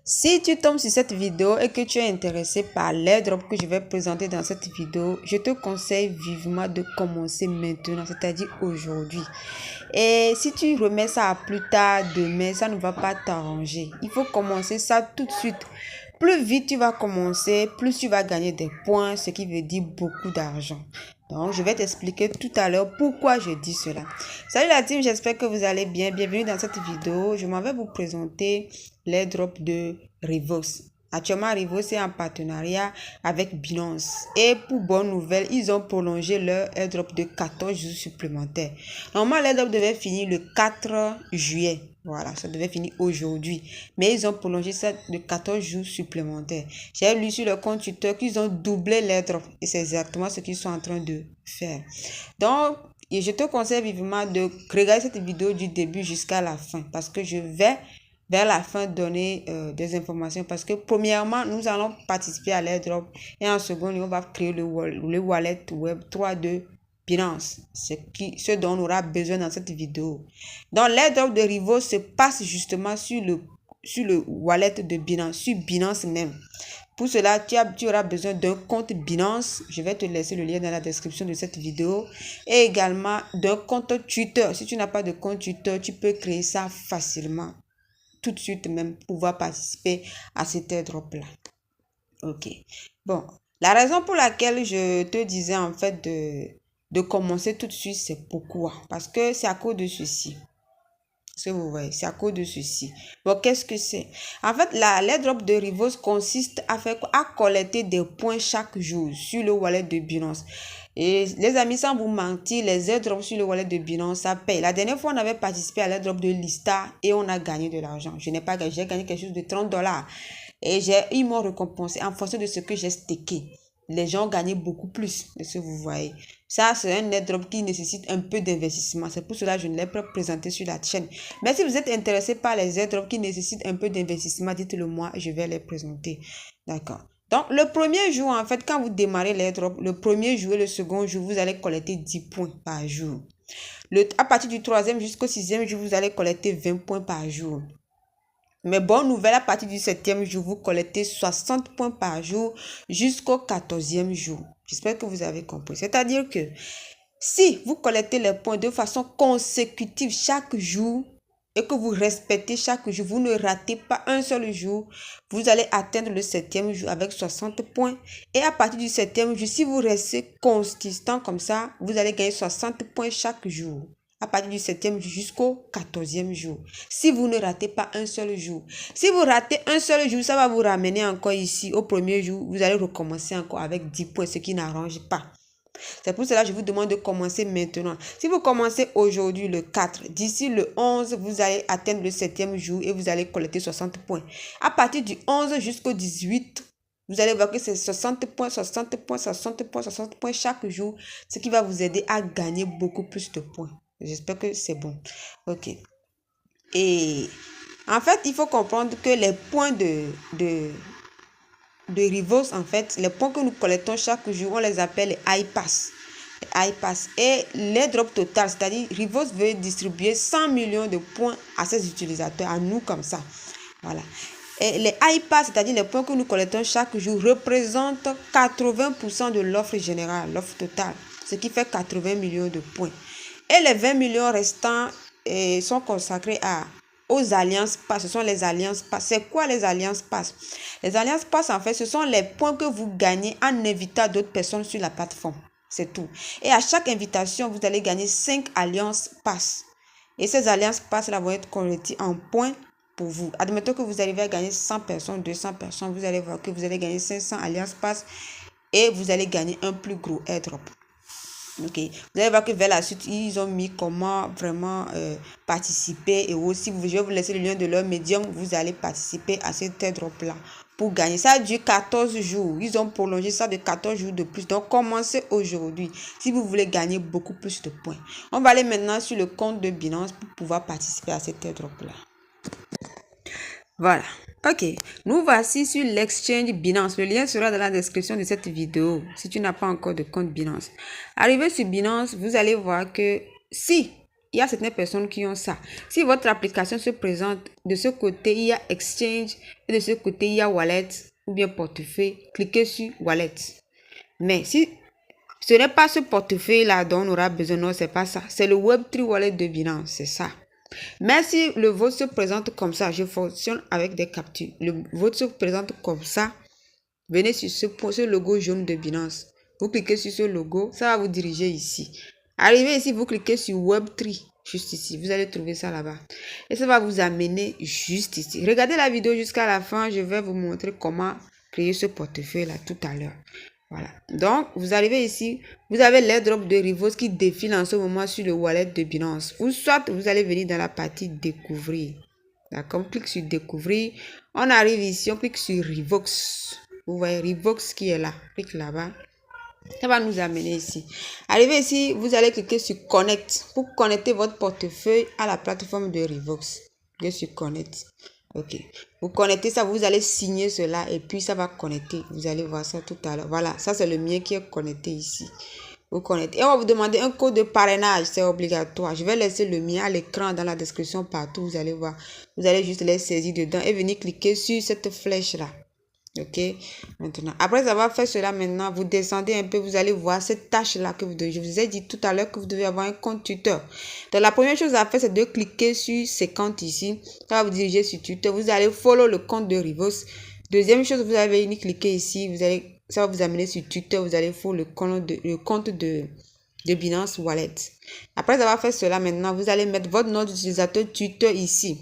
Si tu tombes sur cette vidéo et que tu es intéressé par l'airdrop que je vais présenter dans cette vidéo, je te conseille vivement de commencer maintenant, c'est-à-dire aujourd'hui. Et si tu remets ça à plus tard, demain, ça ne va pas t'arranger. Il faut commencer ça tout de suite. Plus vite tu vas commencer, plus tu vas gagner des points, ce qui veut dire beaucoup d'argent. Donc, je vais t'expliquer tout à l'heure pourquoi je dis cela. Salut la team, j'espère que vous allez bien. Bienvenue dans cette vidéo. Je m'en vais vous présenter l'airdrop de Rivos. Actuellement, Rivos est en partenariat avec Binance. Et pour bonne nouvelle, ils ont prolongé leur airdrop de 14 jours supplémentaires. Normalement, l'airdrop devait finir le 4 juillet. Voilà, ça devait finir aujourd'hui. Mais ils ont prolongé ça de 14 jours supplémentaires. J'ai lu sur le compte Twitter qu'ils ont doublé l'airdrop. Et c'est exactement ce qu'ils sont en train de faire. Donc, je te conseille vivement de regarder cette vidéo du début jusqu'à la fin. Parce que je vais vers la fin donner des informations. Parce que premièrement, nous allons participer à l'airdrop. Et en second, on va créer le wallet Web3 de Binance, ce dont on aura besoin dans cette vidéo. Donc, l'airdrop de Rivos se passe justement sur le wallet de Binance, sur Binance même. Pour cela, tu auras besoin d'un compte Binance. Je vais te laisser le lien dans la description de cette vidéo. Et également d'un compte Twitter. Si tu n'as pas de compte Twitter, tu peux créer ça facilement. Tout de suite même, pouvoir participer à cet airdrop-là. Ok. Bon, la raison pour laquelle je te disais en fait de commencer tout de suite, c'est pourquoi. Parce que c'est à cause de ceci. Ce que vous voyez, c'est à cause de ceci. Bon, qu'est-ce que c'est? En fait, l'airdrop de Rivos consiste à collecter des points chaque jour sur le wallet de Binance. Et les amis, sans vous mentir, les airdrops sur le wallet de Binance, ça paye. La dernière fois, on avait participé à l'airdrop de Lista et on a gagné de l'argent. Je n'ai pas gagné, j'ai gagné quelque chose de 30 $. Et ils m'ont récompensé en fonction de ce que j'ai stacké. Les gens ont gagné beaucoup plus de ce que vous voyez. Ça, c'est un airdrop qui nécessite un peu d'investissement. C'est pour cela que je ne l'ai pas présenté sur la chaîne. Mais si vous êtes intéressé par les airdrops qui nécessitent un peu d'investissement, dites-le moi, je vais les présenter. D'accord. Donc, le premier jour, en fait, quand vous démarrez l'airdrop, le premier jour et le second jour, vous allez collecter 10 points par jour. À partir du troisième jusqu'au sixième jour, vous allez collecter 20 points par jour. Mais bonne nouvelle, à partir du 7e jour, vous collectez 60 points par jour jusqu'au 14e jour. J'espère que vous avez compris. C'est-à-dire que si vous collectez les points de façon consécutive chaque jour et que vous respectez chaque jour, vous ne ratez pas un seul jour, vous allez atteindre le 7e jour avec 60 points. Et à partir du 7e jour, si vous restez consistant comme ça, vous allez gagner 60 points chaque jour. À partir du 7e jour jusqu'au 14e jour. Si vous ne ratez pas un seul jour. Si vous ratez un seul jour, ça va vous ramener encore ici. Au premier jour, vous allez recommencer encore avec 10 points, ce qui n'arrange pas. C'est pour cela que je vous demande de commencer maintenant. Si vous commencez aujourd'hui le 4, d'ici le 11, vous allez atteindre le 7e jour et vous allez collecter 60 points. À partir du 11 jusqu'au 18, vous allez voir que c'est 60 points, 60 points, 60 points, 60 points chaque jour, ce qui va vous aider à gagner beaucoup plus de points. J'espère que c'est bon. Ok. Et en fait, il faut comprendre que les points de Rivos, en fait, les points que nous collectons chaque jour, on les appelle les iPass. Les iPass. Et l'airdrop total, c'est-à-dire Rivos veut distribuer 100 millions de points à ses utilisateurs, à nous comme ça. Voilà. Et les iPass, c'est-à-dire les points que nous collectons chaque jour, représentent 80% de l'offre générale, l'offre totale, ce qui fait 80 millions de points. Et les 20 millions restants sont consacrés aux alliances pass. Ce sont les alliances pass. C'est quoi les alliances pass? Les alliances pass, en fait, ce sont les points que vous gagnez en invitant d'autres personnes sur la plateforme. C'est tout. Et à chaque invitation, vous allez gagner 5 alliances pass. Et ces alliances pass là vont être converties en points pour vous. Admettons que vous arrivez à gagner 100 personnes, 200 personnes. Vous allez voir que vous allez gagner 500 alliances pass. Et vous allez gagner un plus gros airdrop. Ok, vous allez voir que vers la suite, ils ont mis comment vraiment participer. Et aussi, je vais vous laisser le lien de leur médium. Vous allez participer à cet airdrop-là pour gagner. Ça dure 14 jours. Ils ont prolongé ça de 14 jours de plus. Donc, commencez aujourd'hui si vous voulez gagner beaucoup plus de points. On va aller maintenant sur le compte de Binance pour pouvoir participer à cet airdrop-là. Voilà. Ok, nous voici sur l'exchange Binance. Le lien sera dans la description de cette vidéo si tu n'as pas encore de compte Binance. Arrivé sur Binance, vous allez voir que si il y a certaines personnes qui ont ça. Si votre application se présente, de ce côté, il y a Exchange et de ce côté, il y a Wallet ou bien portefeuille. Cliquez sur Wallet. Mais si ce n'est pas ce portefeuille-là dont on aura besoin, non, c'est pas ça. C'est le Web3 Wallet de Binance, c'est ça. Mais si le vôtre se présente comme ça, je fonctionne avec des captures. Le vôtre se présente comme ça. Venez sur ce logo jaune de Binance. Vous cliquez sur ce logo, ça va vous diriger ici. Arrivez ici, vous cliquez sur Web3, juste ici. Vous allez trouver ça là-bas. Et ça va vous amener juste ici. Regardez la vidéo jusqu'à la fin. Je vais vous montrer comment créer ce portefeuille-là tout à l'heure. Voilà. Donc, vous arrivez ici. Vous avez l'airdrop de Rivos qui défile en ce moment sur le wallet de Binance. Ou soit, vous allez venir dans la partie découvrir. D'accord? On clique sur découvrir. On arrive ici, on clique sur Rivox. Vous voyez Rivox qui est là. Clique là-bas. Ça va nous amener ici. Arrivez ici, vous allez cliquer sur Connect pour connecter votre portefeuille à la plateforme de Rivox. Cliquez sur Connect. Ok. Vous connectez ça, vous allez signer cela et puis ça va connecter. Vous allez voir ça tout à l'heure. Voilà, ça c'est le mien qui est connecté ici. Vous connectez. Et on va vous demander un code de parrainage, c'est obligatoire. Je vais laisser le mien à l'écran dans la description partout. Vous allez voir. Vous allez juste les saisir dedans et venir cliquer sur cette flèche-là. Ok, maintenant, après avoir fait cela, maintenant, vous descendez un peu, vous allez voir cette tâche-là que je vous ai dit tout à l'heure que vous devez avoir un compte Twitter. Donc, la première chose à faire, c'est de cliquer sur ces comptes ici. Ça va vous diriger sur Twitter. Vous allez follow le compte de Rivos. Deuxième chose, vous allez venir cliquer ici. Ça va vous amener sur Twitter. Vous allez follow le compte de Binance Wallet. Après avoir fait cela, maintenant, vous allez mettre votre nom d'utilisateur Twitter ici.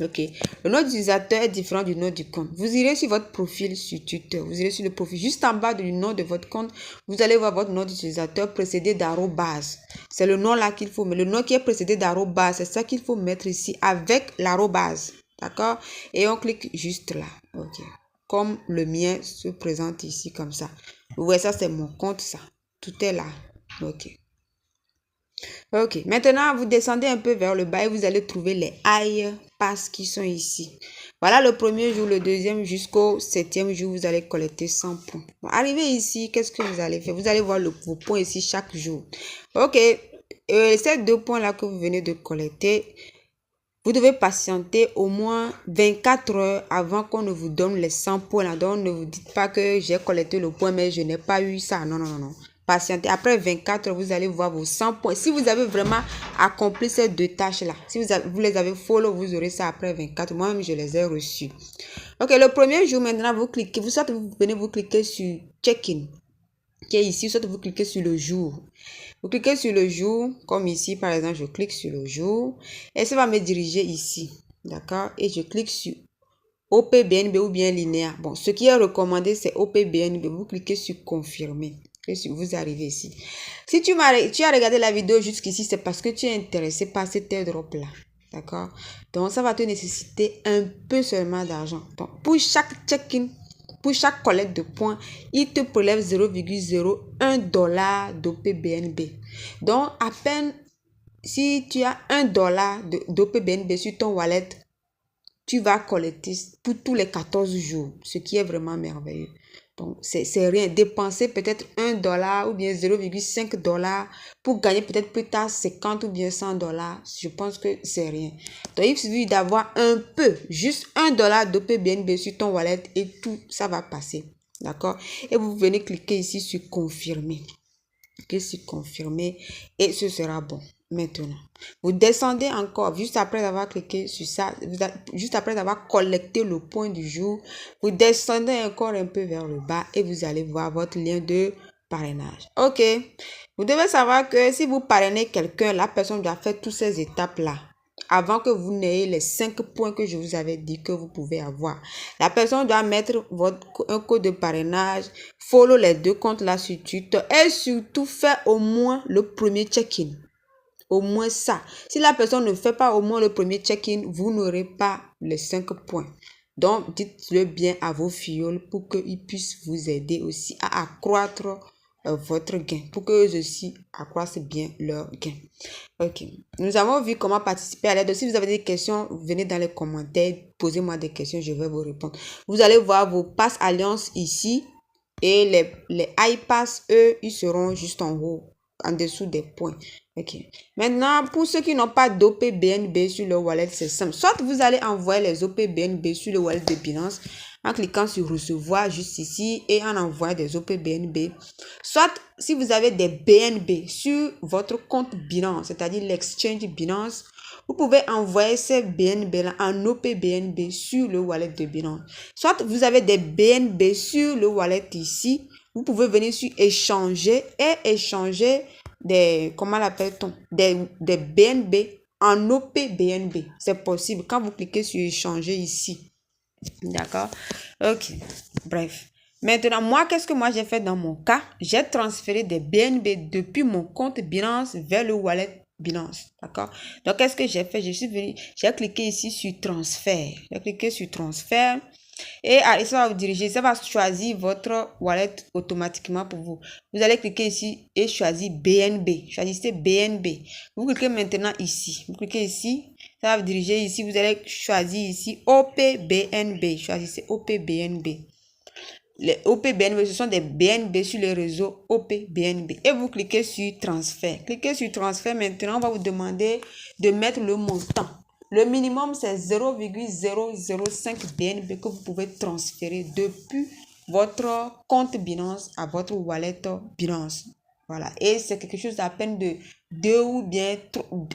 Ok, le nom d'utilisateur est différent du nom du compte. Vous irez sur votre profil sur Twitter. Vous irez sur le profil juste en bas du nom de votre compte. Vous allez voir votre nom d'utilisateur précédé d'arrobase. C'est le nom là qu'il faut mettre. Le nom qui est précédé d'arrobase, c'est ça qu'il faut mettre ici avec l'arrobase. D'accord? Et on clique juste là. Ok. Comme le mien se présente ici comme ça. Vous voyez, ça c'est mon compte, ça. Tout est là. Ok. Ok, maintenant vous descendez un peu vers le bas et vous allez trouver les high pass qui sont ici. Voilà le premier jour, le deuxième jusqu'au 7e jour, vous allez collecter 100 points. Bon, arrivez ici, qu'est-ce que vous allez faire? Vous allez voir vos points ici chaque jour. Ok, ces 2 points là que vous venez de collecter, vous devez patienter au moins 24 heures avant qu'on ne vous donne les 100 points là. Donc ne vous dites pas que j'ai collecté le point mais je n'ai pas eu ça. Non, non, non, non. Patientez. Après 24 heures, vous allez voir vos 100 points. Si vous avez vraiment accompli ces 2 tâches-là, si vous les avez follow, vous aurez ça après 24. Moi-même, je les ai reçus. Ok, le premier jour, maintenant, vous cliquez. Vous venez vous cliquer sur check-in, qui est ici, soit vous cliquez sur le jour. Vous cliquez sur le jour, comme ici, par exemple, je clique sur le jour. Et ça va me diriger ici. D'accord? Et je clique sur OPBNB ou bien linéaire. Bon, ce qui est recommandé, c'est OPBNB. Vous cliquez sur confirmer. Vous arrivez ici. Si tu as regardé la vidéo jusqu'ici, c'est parce que tu es intéressé par cet airdrop là. D'accord? Donc, ça va te nécessiter un peu seulement d'argent. Donc, pour chaque check-in, pour chaque collecte de points, il te prélève 0,01 $ d'OPBNB. Donc, à peine si tu as 1 $ d'OPBNB sur ton wallet, tu vas collecter pour tous les 14 jours, ce qui est vraiment merveilleux. Donc, c'est rien. Dépenser peut-être 1 $ ou bien 0,5 $ pour gagner peut-être plus tard 50 ou bien 100 $. Je pense que c'est rien. Donc, il suffit d'avoir un peu, juste 1 $ d'OPBNB sur ton wallet et tout ça va passer. D'accord? Et vous venez cliquer ici sur confirmer. Cliquez sur confirmer et ce sera bon. Maintenant, vous descendez encore, juste après avoir cliqué sur ça, juste après avoir collecté le point du jour, vous descendez encore un peu vers le bas et vous allez voir votre lien de parrainage. Ok, vous devez savoir que si vous parrainez quelqu'un, la personne doit faire toutes ces étapes-là avant que vous n'ayez les 5 points que je vous avais dit que vous pouvez avoir. La personne doit mettre un code de parrainage, follow les 2 comptes là sur Twitter et surtout faire au moins le premier check-in. Au moins ça. Si la personne ne fait pas au moins le premier check-in, vous n'aurez pas les 5 points. Donc, dites-le bien à vos filleuls pour qu'ils puissent vous aider aussi à accroître votre gain. Pour qu'eux aussi accroissent bien leur gain. Ok. Nous avons vu comment participer à l'aide. Si vous avez des questions, venez dans les commentaires. Posez-moi des questions, je vais vous répondre. Vous allez voir vos passes alliance ici. Et les iPass, eux, ils seront juste en haut. en dessous des points. Ok. Maintenant, pour ceux qui n'ont pas d'OP-BNB sur leur wallet, c'est simple. Soit vous allez envoyer les OP-BNB sur le wallet de Binance en cliquant sur recevoir juste ici et en envoyant des OP-BNB. Soit si vous avez des BNB sur votre compte Binance, c'est-à-dire l'exchange Binance, vous pouvez envoyer ces BNB-là en OP-BNB sur le wallet de Binance. Soit vous avez des BNB sur le wallet ici, vous pouvez venir sur échanger et échanger des, comment l'appelle-t-on, des BNB en OP-BNB. C'est possible quand vous cliquez sur échanger ici. D'accord? Ok. Bref. Maintenant, moi, qu'est-ce que moi j'ai fait dans mon cas? J'ai transféré des BNB depuis mon compte Binance vers le wallet Binance. D'accord? Donc, qu'est-ce que j'ai fait? Je suis venu, j'ai cliqué ici sur transfert. J'ai cliqué sur transfert. Et ça va vous diriger, ça va choisir votre wallet automatiquement pour vous. Vous allez cliquer ici et choisir BNB. Choisissez BNB. Vous cliquez maintenant ici. Vous cliquez ici, ça va vous diriger ici. Vous allez choisir ici OP-BNB. Choisissez OP-BNB. Les OP-BNB, ce sont des BNB sur le réseau OP-BNB. Et vous cliquez sur transfert. Cliquez sur transfert. Maintenant, on va vous demander de mettre le montant. Le minimum, c'est 0,005 BNB que vous pouvez transférer depuis votre compte Binance à votre wallet Binance. Voilà. Et c'est quelque chose à peine de 2 ou bien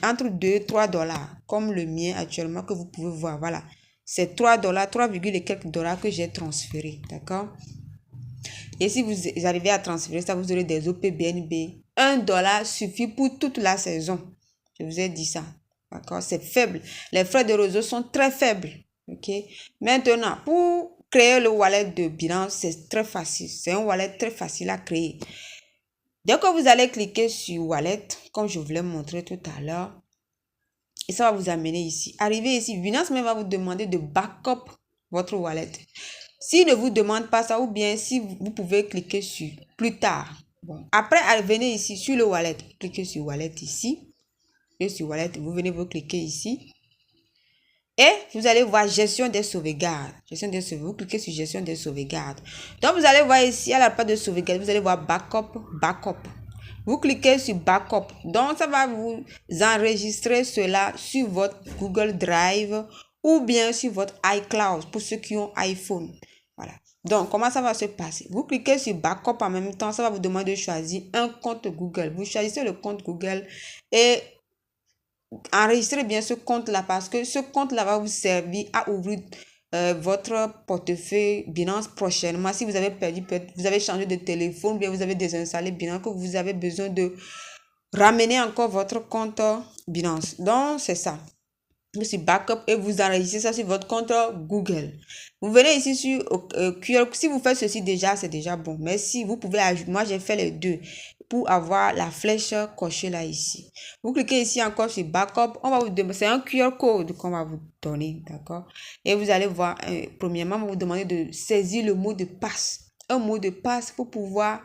entre 2 et 3 dollars, comme le mien actuellement que vous pouvez voir. Voilà. C'est 3 dollars, 3, et quelques dollars que j'ai transféré. D'accord? Et si vous arrivez à transférer ça, vous aurez des OP-BNB. 1 dollar suffit pour toute la saison. Je vous ai dit ça. D'accord? C'est faible. Les frais de réseau sont très faibles. OK? Maintenant, pour créer le wallet de Binance, c'est très facile. C'est un wallet très facile à créer. Dès que vous allez cliquer sur wallet, comme je vous l'ai montré tout à l'heure, et ça va vous amener ici. Arrivez ici, Binance même va vous demander de backup votre wallet. S'il ne vous demande pas ça, ou bien si vous pouvez cliquer sur plus tard. Bon. Après, venez ici sur le wallet. Cliquez sur wallet ici. Et sur wallet, vous venez vous cliquer ici. Et vous allez voir gestion des sauvegardes. Gestion des sauvegardes. Vous cliquez sur gestion des sauvegardes. Donc, vous allez voir ici, à la part de sauvegarde, vous allez voir backup, backup. Vous cliquez sur backup. Donc, ça va vous enregistrer cela sur votre Google Drive ou bien sur votre iCloud pour ceux qui ont iPhone. Voilà. Donc, comment ça va se passer? Vous cliquez sur backup en même temps. Ça va vous demander de choisir un compte Google. Vous choisissez le compte Google et enregistrez bien ce compte-là parce que ce compte-là va vous servir à ouvrir votre portefeuille Binance prochainement. Si vous avez perdu, vous avez changé de téléphone, bien vous avez désinstallé Binance, que vous avez besoin de ramener encore votre compte Binance. Donc, c'est ça. Vous sur backup et vous enregistrez ça sur votre compte Google. Vous venez ici sur QR. Si vous faites ceci déjà, c'est déjà bon. Mais si vous pouvez ajouter, moi j'ai fait les deux pour avoir la flèche cochée là ici. Vous cliquez ici encore sur backup. On va vous demander, c'est un QR code qu'on va vous donner, d'accord? Et vous allez voir, premièrement, on va vous demander de saisir le mot de passe. Un mot de passe pour pouvoir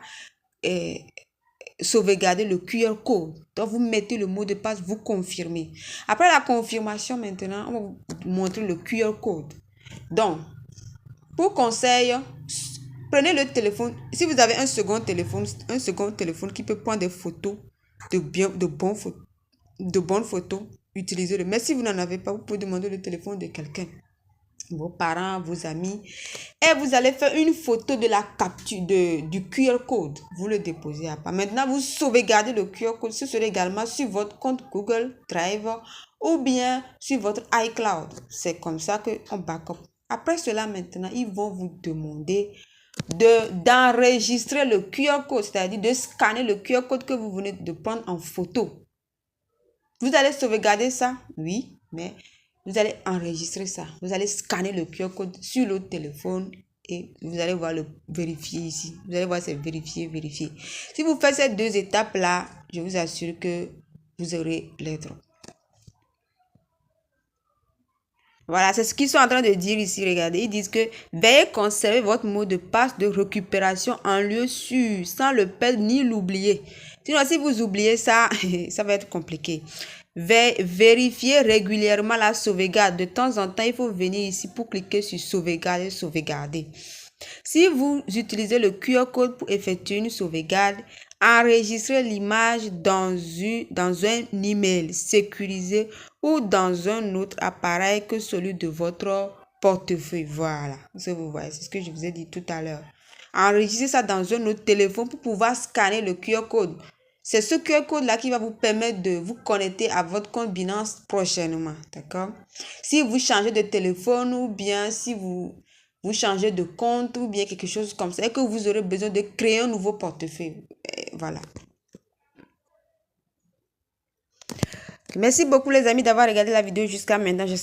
sauvegarder le QR code. Donc, vous mettez le mot de passe, vous confirmez. Après la confirmation, maintenant, on va vous montrer le QR code. Donc, pour conseil, prenez le téléphone. Si vous avez un second téléphone qui peut prendre des photos, de bonnes photos, utilisez-le. Mais si vous n'en avez pas, vous pouvez demander le téléphone de quelqu'un, vos parents, vos amis, et vous allez faire une photo de la capture du QR code. Vous le déposez à part. Maintenant, vous sauvegardez le QR code. Ce sera également sur votre compte Google Drive ou bien sur votre iCloud. C'est comme ça qu'on backup. Après cela, maintenant, ils vont vous demander d'enregistrer le QR code, c'est-à-dire de scanner le QR code que vous venez de prendre en photo. Vous allez sauvegarder ça? Oui, mais vous allez enregistrer ça. Vous allez scanner le QR code sur le téléphone et vous allez voir le vérifier ici. Vous allez voir, c'est vérifier. Si vous faites ces deux étapes-là, je vous assure que vous aurez l'airdrop. Voilà, c'est ce qu'ils sont en train de dire ici. Regardez, ils disent que veuillez conserver votre mot de passe de récupération en lieu sûr, sans le perdre ni l'oublier. Sinon, si vous oubliez ça, ça va être compliqué. Vérifiez régulièrement la sauvegarde. De temps en temps, il faut venir ici pour cliquer sur sauvegarder. Si vous utilisez le QR code pour effectuer une sauvegarde, enregistrer l'image dans un email sécurisé ou dans un autre appareil que celui de votre portefeuille. Voilà, vous voyez, c'est ce que je vous ai dit tout à l'heure. Enregistrez ça dans un autre téléphone pour pouvoir scanner le QR code. C'est ce QR code-là qui va vous permettre de vous connecter à votre compte Binance prochainement. D'accord? Si vous changez de téléphone ou bien si vous changez de compte ou bien quelque chose comme ça et que vous aurez besoin de créer un nouveau portefeuille. Voilà. Merci beaucoup les amis d'avoir regardé la vidéo jusqu'à maintenant. Je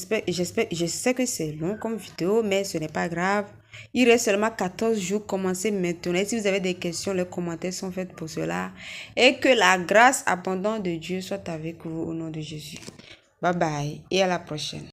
sais que c'est long comme vidéo, mais ce n'est pas grave. Il reste seulement 14 jours. Commencez maintenant. Et si vous avez des questions, les commentaires sont faits pour cela. Et que la grâce abondante de Dieu soit avec vous au nom de Jésus. Bye bye et à la prochaine.